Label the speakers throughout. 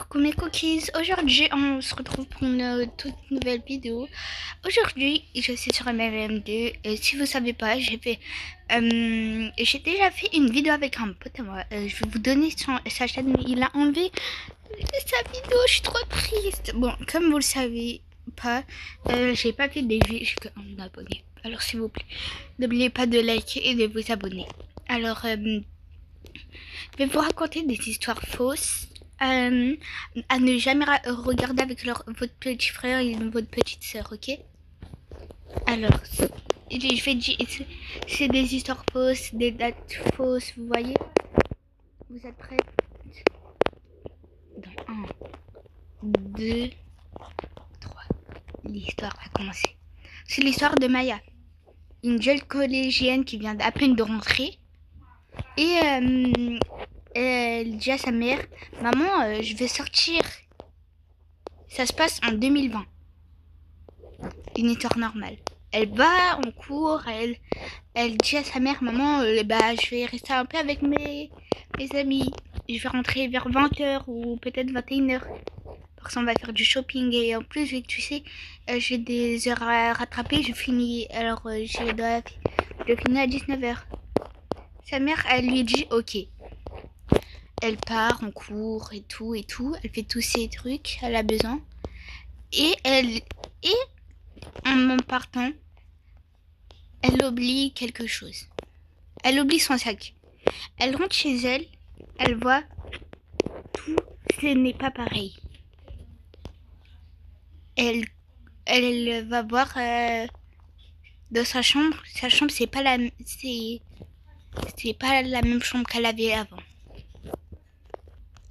Speaker 1: Coucou mes cookies, aujourd'hui on se retrouve pour une toute nouvelle vidéo. Aujourd'hui je suis sur MLM2 et si vous savez pas j'ai déjà fait une vidéo avec un pote à moi. Je vais vous donner sa chaîne mais il a enlevé sa vidéo, je suis trop triste. Bon, comme vous le savez pas, j'ai pas fait des vues, j'ai que un abonné. Alors s'il vous plaît, n'oubliez pas de liker et de vous abonner. Alors je vais vous raconter des histoires fausses à ne jamais regarder avec votre petit frère et votre petite sœur, ok? Alors, je vais dire, c'est des histoires fausses, des dates fausses, vous voyez? Vous êtes prêts? Dans 1, 2, 3. L'histoire va commencer. C'est l'histoire de Maya, une jeune collégienne qui vient à peine de rentrer. Et elle dit à sa mère, maman, je vais sortir. Ça se passe en 2020. Une histoire normale. Elle va en cours, elle dit à sa mère, maman, je vais rester un peu avec mes amis. Je vais rentrer vers 20h ou peut-être 21h. Parce qu'on va faire du shopping et en plus, tu sais, j'ai des heures à rattraper. Je finis, je finis à 19h. Sa mère, elle lui dit, ok. Elle part en cours et tout. Elle fait tous ses trucs, elle a besoin. Et en partant, elle oublie quelque chose. Elle oublie son sac. Elle rentre chez elle, elle voit tout, ce n'est pas pareil. Elle va voir dans sa chambre. Sa chambre, c'est pas la même chambre qu'elle avait avant.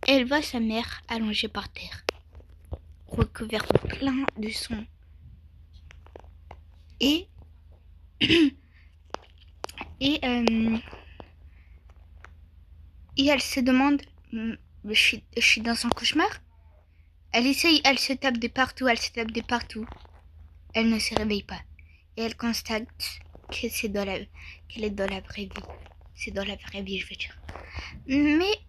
Speaker 1: Elle voit sa mère allongée par terre, recouverte plein de sang. Et et elle se demande, je suis dans un cauchemar. Elle essaye, elle se tape de partout. Elle ne se réveille pas. Et elle constate qu'elle est dans la vraie vie. C'est dans la vraie vie, je veux dire. Mais,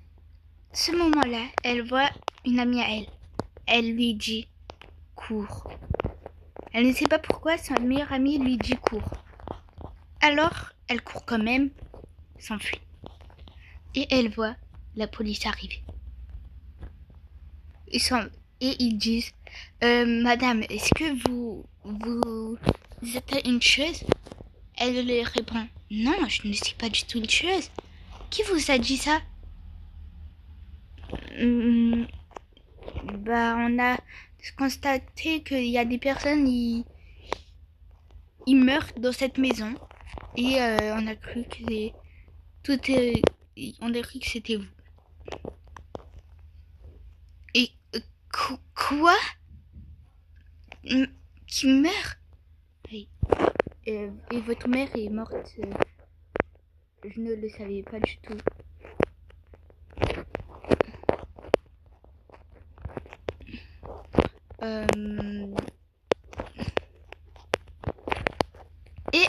Speaker 1: ce moment-là, elle voit une amie à elle. Elle lui dit, cours. Elle ne sait pas pourquoi sa meilleure amie lui dit, cours. Alors, elle court quand même, s'enfuit. Et elle voit la police arriver. Et ils disent, madame, est-ce que vous êtes une tueuse? Elle leur répond, non, je ne suis pas du tout une tueuse. Qui vous a dit ça? On a constaté qu'il y a des personnes, ils meurent dans cette maison. Et on a cru que on a cru que c'était vous. Et quoi? Qui meurt? Oui. Et votre mère est morte. Je ne le savais pas du tout. Et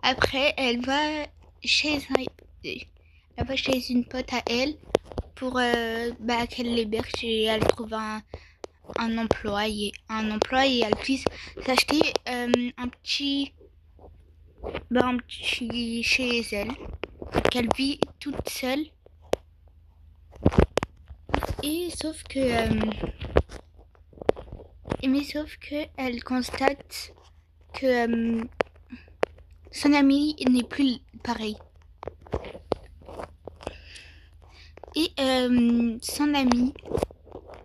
Speaker 1: après, elle va chez une pote à elle pour qu'elle l'héberge et elle trouve un emploi et elle puisse s'acheter un petit chez elle, qu'elle vit toute seule. Et sauf que elle constate que son amie n'est plus pareil. Et son amie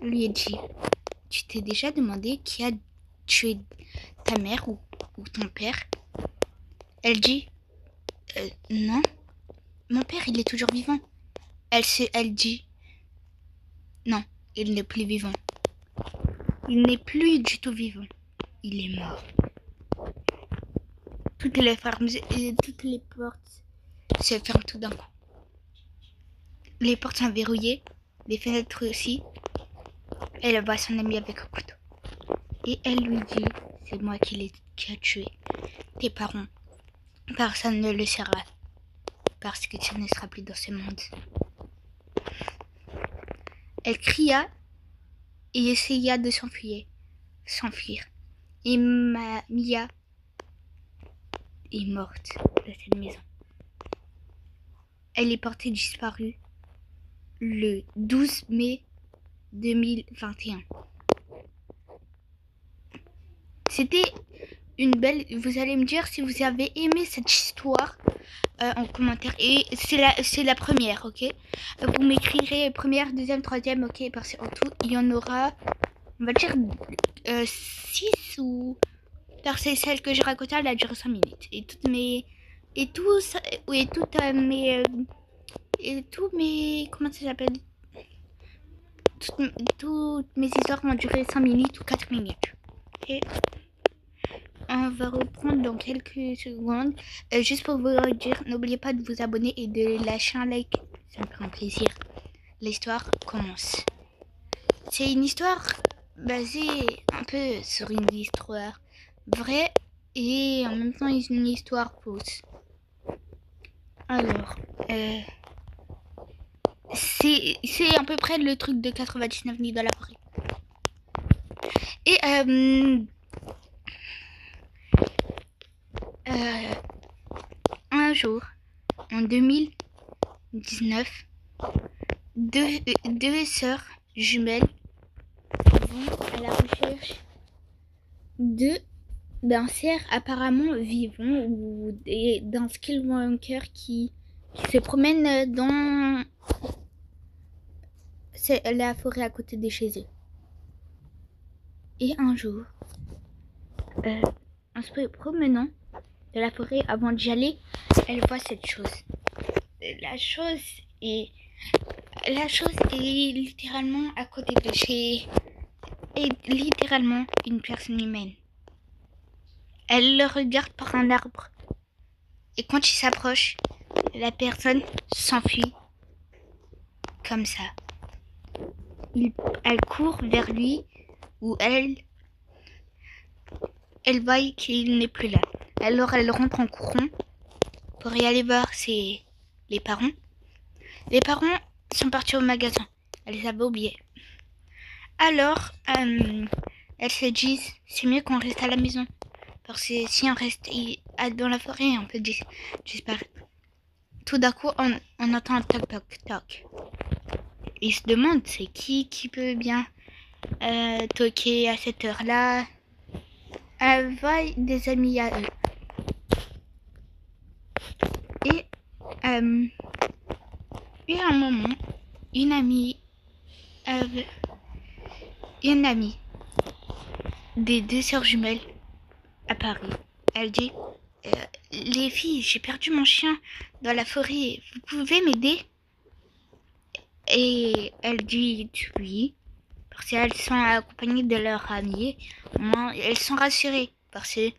Speaker 1: lui dit, tu t'es déjà demandé qui a tué ta mère ou ton père? Elle dit, non, mon père il est toujours vivant. Elle dit, non, il n'est plus vivant. Il n'est plus du tout vivant. Il est mort. Toutes les portes se ferment tout d'un coup. Les portes sont verrouillées, les fenêtres aussi. Elle voit son ami avec un couteau. Et elle lui dit, c'est moi qui a tué tes parents. Personne ne le saura. Parce que tu ne seras plus dans ce monde. Elle cria et essaya de s'enfuir. Et Mia est morte dans cette maison. Elle est portée disparue le 12 mai 2021. C'était une belle... Vous allez me dire si vous avez aimé cette histoire en commentaire. Et c'est la première, ok? Vous m'écrirez première, deuxième, troisième, ok? Parce qu'en tout, il y en aura, on va dire 6 ou... Parce que celle que j'ai racontée, elle a duré 5 minutes. Et toutes mes... Et tout ça... Et toutes mes... et tous mes... Comment ça s'appelle? Toutes mes histoires vont durer 5 minutes ou 4 minutes. Ok? On va reprendre dans quelques secondes. Juste pour vous dire, n'oubliez pas de vous abonner et de lâcher un like. Ça me fait un plaisir. L'histoire commence. C'est une histoire basée un peu sur une histoire vraie et en même temps une histoire fausse. Alors, c'est à peu près le truc de 99 nuits dans la forêt. Et un jour, en 2019, deux sœurs jumelles vont à la recherche d'un cerf apparemment vivant ou d'un skinwalker qui se promène dans la forêt à côté de chez eux. Et un jour, en se promenant de la forêt avant d'y aller, elle voit cette chose. La chose est littéralement à côté de chez... est littéralement une personne humaine. Elle le regarde par un arbre. Et quand il s'approche, la personne s'enfuit. Comme ça. Elle court vers lui, où elle voit qu'il n'est plus là. Alors elle rentre en courant pour y aller voir les parents. Les parents sont partis au magasin. Elle les avait oubliés. Alors, elles se disent, c'est mieux qu'on reste à la maison. Parce que si on reste dans la forêt, on peut disparaître. Tout d'un coup, on entend un toc toc toc. Ils se demandent, c'est qui peut bien toquer à cette heure-là. Elle voit des amis à eux. Et à un moment, une amie des deux sœurs jumelles à Paris. Elle dit, les filles, j'ai perdu mon chien dans la forêt. Vous pouvez m'aider? Et elle dit oui. Parce qu'elles sont accompagnées de leur amie. Moi, elles sont rassurées. Parce que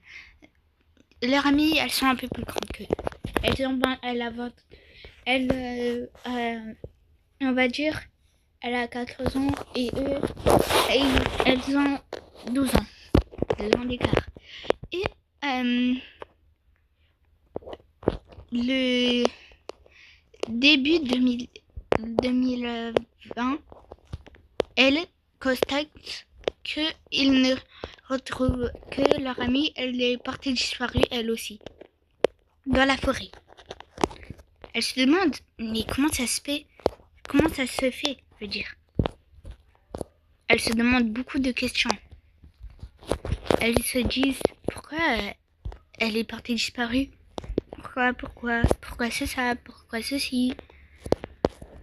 Speaker 1: leurs amies, elles sont un peu plus grandes qu'eux. On va dire, elle a 14 ans et eux, elles ont 12 ans. 2 ans d'écart. Et le début 2020, elle constate qu'ils ne retrouvent que leur amie. Elle est partie disparue, elle aussi, dans la forêt. Elle se demande, mais comment ça se fait, je veux dire. Elle se demande beaucoup de questions. Elles se disent, pourquoi elle est partie disparue? Pourquoi c'est ça? Pourquoi ceci?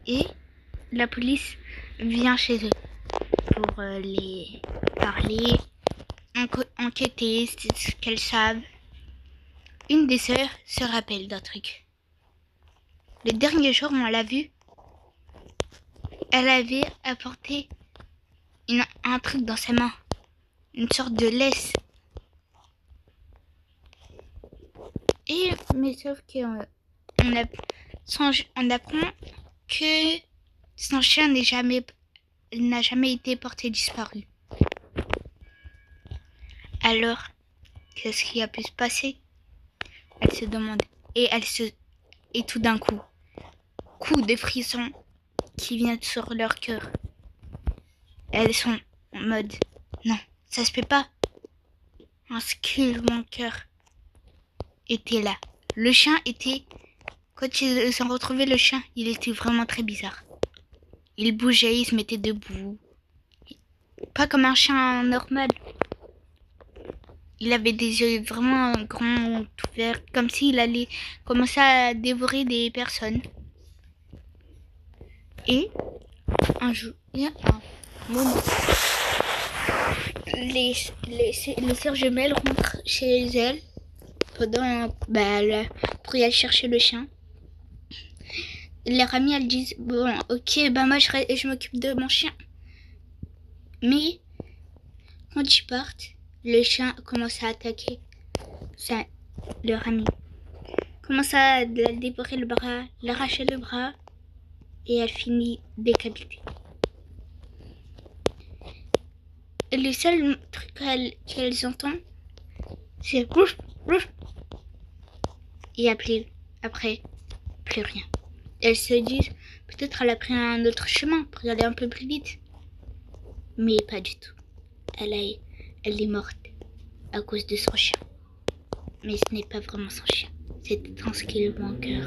Speaker 1: Et la police vient chez eux pour les parler, enquêter, ce qu'elles savent. Une des sœurs se rappelle d'un truc. Le dernier jour où on l'a vue, elle avait apporté un truc dans sa main, une sorte de laisse. Et mais sauf qu'on apprend que son chien n'a jamais été porté disparu. Alors, qu'est-ce qui a pu se passer? Elle se demande. Et tout d'un coup de frissons qui viennent sur leur cœur. elles sont en mode non, ça se fait pas. Un Skillwanker était là. Le chien était... Quand ils ont retrouvé le chien, il était vraiment très bizarre. Il bougeait, il se mettait debout. Pas comme un chien normal. Il avait des yeux vraiment grands, ouverts, comme s'il allait commencer à dévorer des personnes. Et un jour, il y a un moment, les sœurs jumelles rentrent chez elles pendant pour y aller chercher le chien. Leurs amies, elles disent bon, ok, moi je m'occupe de mon chien. Mais quand ils partent, le chien commence à attaquer leur amie. Commence à la dévorer le bras, l'arracher le bras, et elle finit décapitée. Et le seul truc qu'elles entendent, c'est ouf, ouf. Et après, plus rien. Elles se disent, peut-être elle a pris un autre chemin pour y aller un peu plus vite. Mais pas du tout. Elle est morte à cause de son chien. Mais ce n'est pas vraiment son chien. C'était un Skillwanker.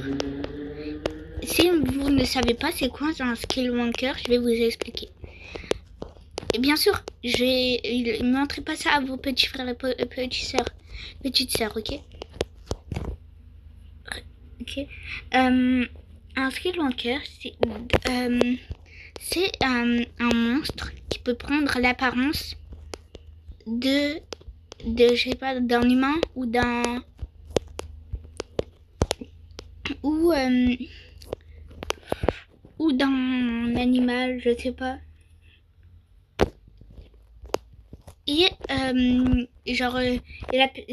Speaker 1: Si vous ne savez pas c'est quoi un Skillwanker, je vais vous expliquer. Et bien sûr, ne montrez pas ça à vos petits frères et petites sœurs, ok? Ok. Un Skillwanker, c'est un monstre qui peut prendre l'apparence de je sais pas, d'un humain ou d'un ou d'un animal, je sais pas. Et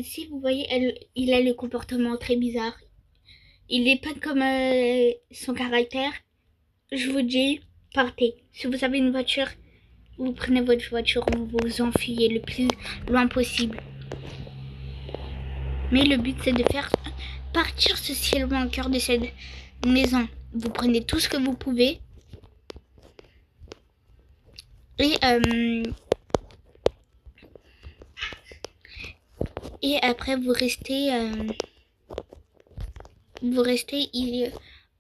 Speaker 1: si vous voyez, il a le comportement très bizarre. Il est pas comme son caractère. Je vous dis, partez. Si vous avez une voiture, vous prenez votre voiture, vous vous enfuyez le plus loin possible. Mais le but, c'est de faire partir ce Skillwanker de cette maison. Vous prenez tout ce que vous pouvez. Et après, vous restez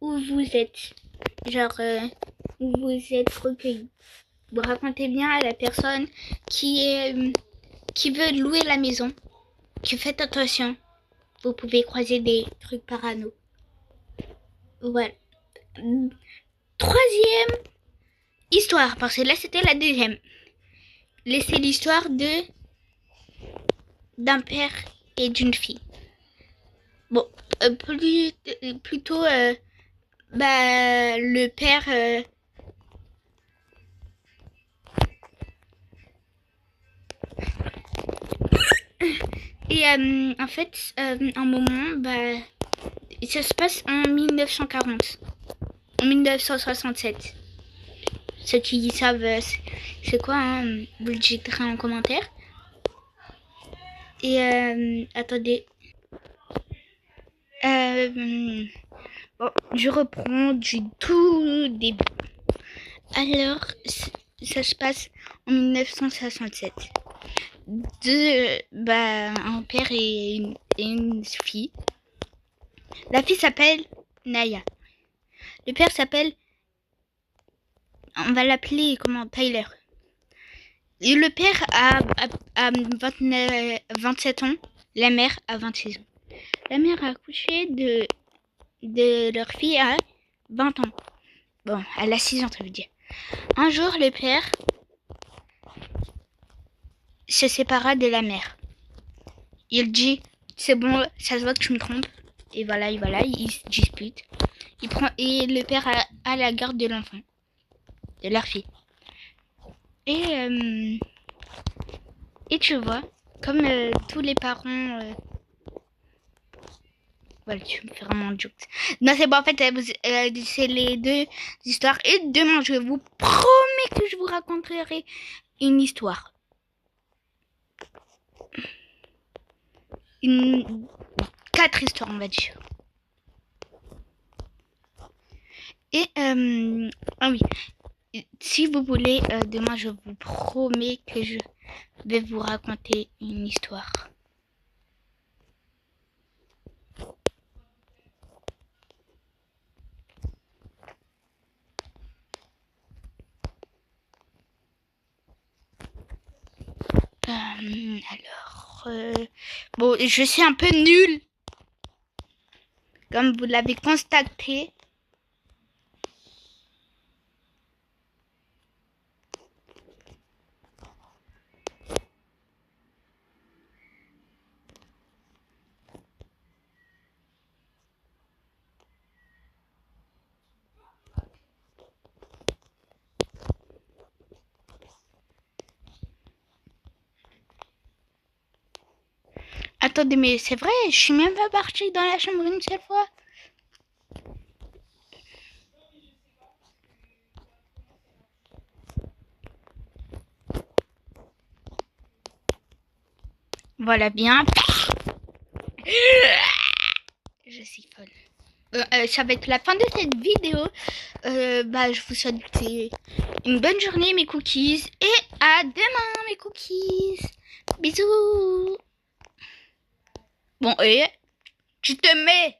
Speaker 1: où vous êtes. Genre, où vous êtes recueilli. Vous racontez bien à la personne qui veut louer la maison que faites attention. Vous pouvez croiser des trucs parano. Voilà. Troisième histoire, parce que là c'était la deuxième. C'est l'histoire d'un père et d'une fille. Bon, plutôt le père et en fait un moment ça se passe en 1940, en 1967. Ceux qui savent c'est quoi, hein, vous le jetterez en commentaire. Et attendez. Bon, je reprends du tout début. Alors, ça se passe en 1967. Un père et une fille. La fille s'appelle Naya. Le père s'appelle... On va l'appeler comment, Tyler. Et le père a 27 ans. La mère a 26 ans. La mère a accouché de leur fille à 20 ans. Bon, elle a 6 ans, ça veut dire. Un jour, le père se sépara de la mère. Il dit, c'est bon, ça se voit que je me trompe. Et voilà, ils se disputent. Et le père a la garde de l'enfant, de leur fille. Et tu vois, comme tous les parents... Voilà, tu me fais vraiment un joke. Non, c'est bon, en fait, c'est les deux histoires. Et demain, je vous promets que je vous raconterai une histoire. 4 histoires, on va dire. Et, ah oui, Si vous voulez, demain, je vous promets que je vais vous raconter une histoire. Bon, je suis un peu nulle, comme vous l'avez constaté. Attendez, mais c'est vrai, je suis même pas partie dans la chambre une seule fois. Voilà bien. Je suis folle. Ça va être la fin de cette vidéo. Je vous souhaite une bonne journée, mes cookies. Et à demain, mes cookies. Bisous. Bon, et tu te mets.